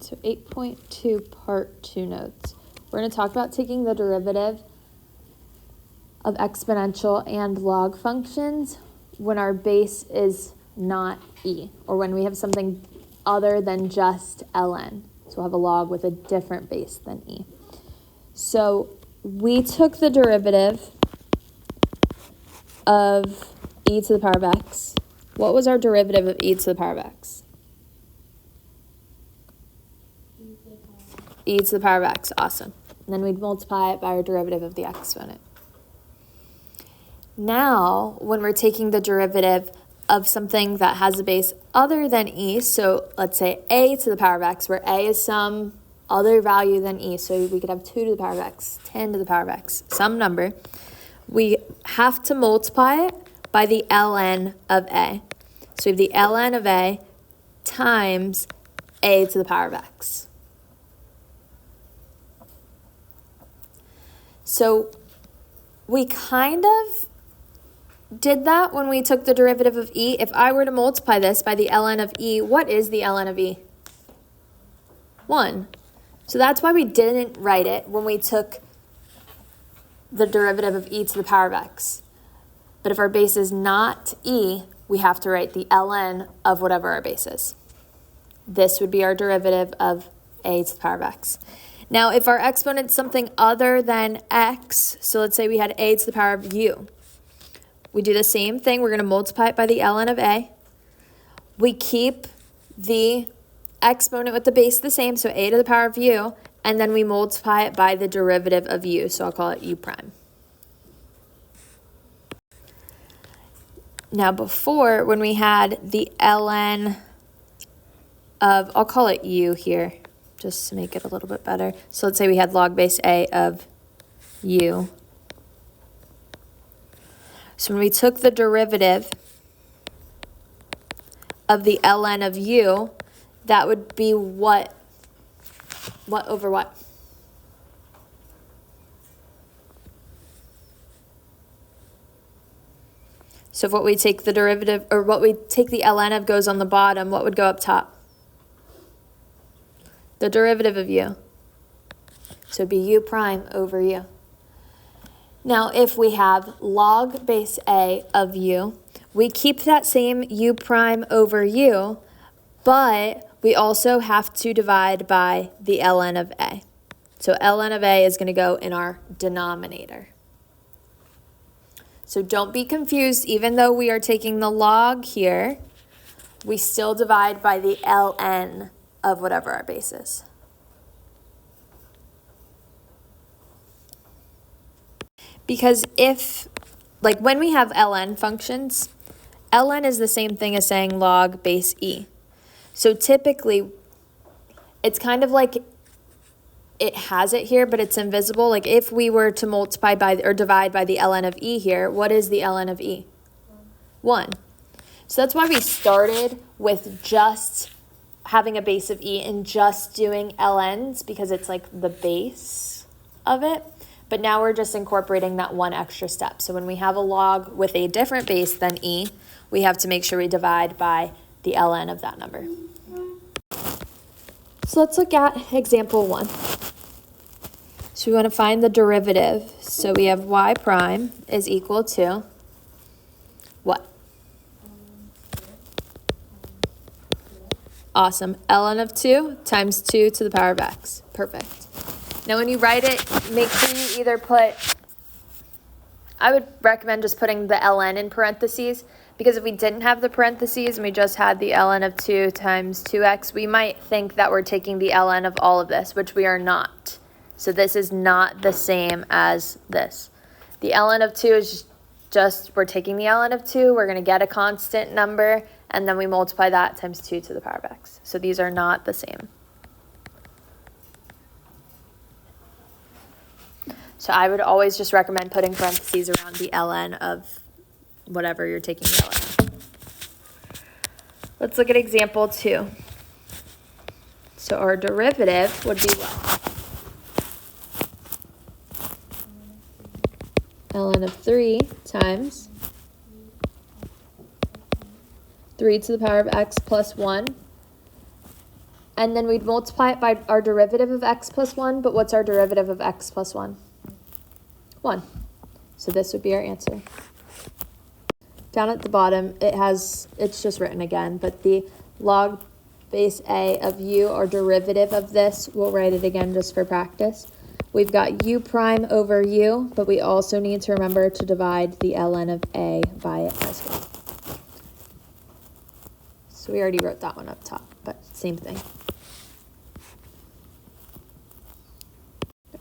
So 8.2 part 2 notes. We're going to talk about taking the derivative of exponential and log functions when our base is not e, or when we have something other than just ln. So we'll have a log with a different base than e. So we took the derivative of e to the power of x. What was our derivative of e to the power of x? E to the power of x, awesome. And then we'd multiply it by our derivative of the exponent. Now, when we're taking the derivative of something that has a base other than e, so let's say a to the power of x, where a is some other value than e, so we could have 2 to the power of x, 10 to the power of x, some number, we have to multiply it by the ln of a. So we have the ln of a times a to the power of x. So we kind of did that when we took the derivative of e. If I were to multiply this by the ln of e, what is the ln of e? 1. So that's why we didn't write it when we took the derivative of e to the power of x. But if our base is not e, we have to write the ln of whatever our base is. This would be our derivative of a to the power of x. Now, if our exponent's something other than x, so let's say we had a to the power of u. We do the same thing. We're going to multiply it by the ln of a. We keep the exponent with the base the same, so a to the power of u, and then we multiply it by the derivative of u, so I'll call it u prime. Now, before, when we had the ln of, I'll call it u here, just to make it a little bit better. So let's say we had log base a of u. So when we took the derivative of the ln of u, that would be what? What over what? So if what we take the derivative, or what we take the ln of goes on the bottom, what would go up top? The derivative of u. So it'd be u prime over u. Now, if we have log base a of u, we keep that same u prime over u, but we also have to divide by the ln of a. So ln of a is going to go in our denominator. So don't be confused. Even though we are taking the log here, we still divide by the ln of whatever our base is. Because if, like when we have ln functions, ln is the same thing as saying log base e. So typically, it's kind of like it has it here, but it's invisible. Like if we were to multiply by or divide by the ln of e here, what is the ln of e? 1. So that's why we started with just having a base of e and just doing ln's, because it's like the base of it. But now we're just incorporating that one extra step. So when we have a log with a different base than e, we have to make sure we divide by the ln of that number. So let's look at example 1. So we want to find the derivative. So we have y prime is equal to what? Awesome. ln of 2 times 2 to the power of x. Perfect. Now when you write it, make sure you either put, I would recommend just putting the ln in parentheses, because if we didn't have the parentheses and we just had the ln of 2 times 2x, we might think that we're taking the ln of all of this, which we are not. So this is not the same as this. The ln of 2 is just we're taking the ln of 2, we're going to get a constant number, and then we multiply that times 2 to the power of x. So these are not the same. So I would always just recommend putting parentheses around the ln of whatever you're taking the ln of. Let's look at example 2. So our derivative would be what? ln of 3 times 3 to the power of x plus 1. And then we'd multiply it by our derivative of x plus 1, but what's our derivative of x plus 1? 1. So this would be our answer. Down at the bottom, it's just written again, but the log base a of u, or derivative of this, we'll write it again just for practice. We've got u prime over u, but we also need to remember to divide the ln of a by it as well. So we already wrote that one up top, but same thing.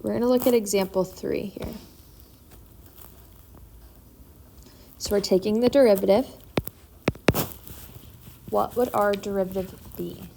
We're going to look at example 3 here. So we're taking the derivative. What would our derivative be?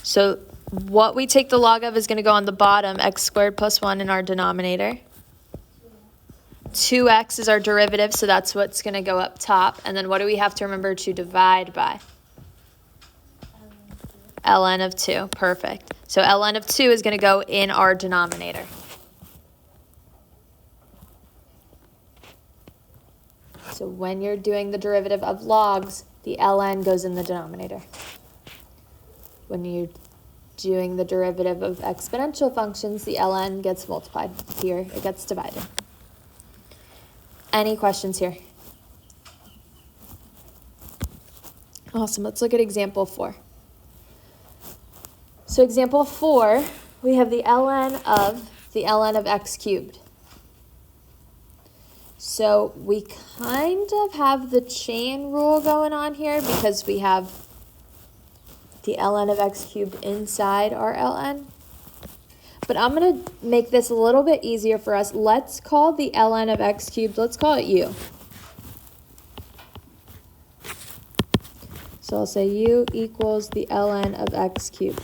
So what we take the log of is going to go on the bottom, x squared plus 1 in our denominator. 2x is our derivative, so that's what's going to go up top. And then what do we have to remember to divide by? ln of 2. Perfect. So ln of 2 is going to go in our denominator. So when you're doing the derivative of logs, the ln goes in the denominator. When you're doing the derivative of exponential functions, the ln gets multiplied. Here, it gets divided. Any questions here? Awesome. Let's look at example 4. So example 4, we have the ln of x cubed. So we kind of have the chain rule going on here because we have the ln of x cubed inside our ln. But I'm going to make this a little bit easier for us. Let's call the ln of x cubed, let's call it u. So I'll say u equals the ln of x cubed.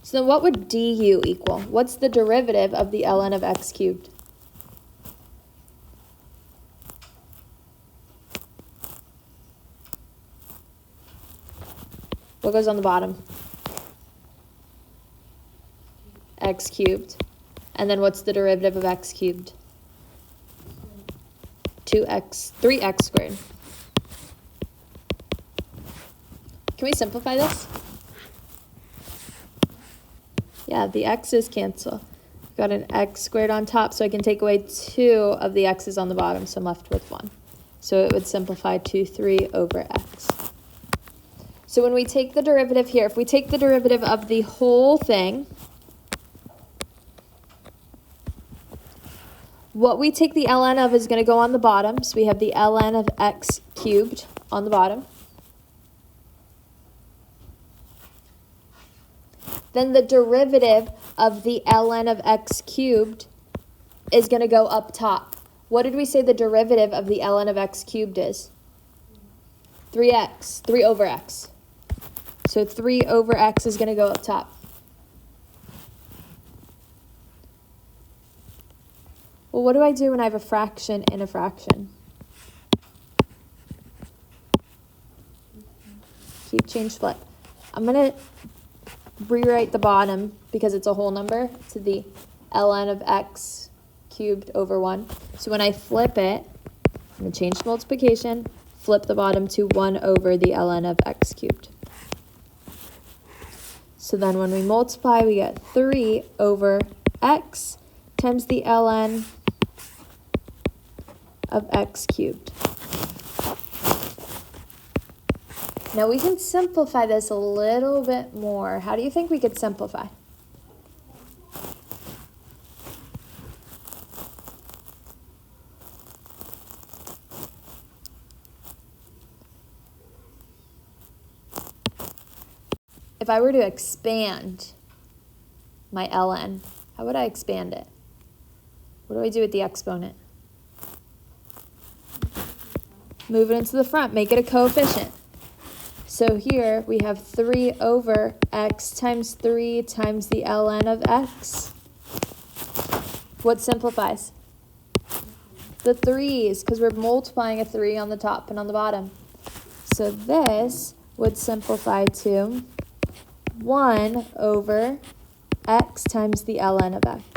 So then what would du equal? What's the derivative of the ln of x cubed? What goes on the bottom? X cubed. And then what's the derivative of x cubed? 3x squared. Can we simplify this? Yeah, the x's cancel. I've got an x squared on top, so I can take away 2 of the x's on the bottom, so I'm left with 1. So it would simplify to 3 over x. So when we take the derivative here, if we take the derivative of the whole thing, what we take the ln of is going to go on the bottom. So we have the ln of x cubed on the bottom. Then the derivative of the ln of x cubed is going to go up top. What did we say the derivative of the ln of x cubed is? 3x, 3 over x. So 3 over x is going to go up top. Well, what do I do when I have a fraction in a fraction? Keep, change, flip. I'm going to rewrite the bottom because it's a whole number to the ln of x cubed over 1. So when I flip it, I'm going to change the multiplication, flip the bottom to 1 over the ln of x cubed. So then when we multiply, we get 3 over x times the ln of x cubed. Now we can simplify this a little bit more. How do you think we could simplify? If I were to expand my ln, how would I expand it? What do I do with the exponent? Move it into the front, make it a coefficient. So here we have 3 over x times 3 times the ln of x. What simplifies? The 3's, because we're multiplying a 3 on the top and on the bottom. So this would simplify to 1 over x times the ln of x.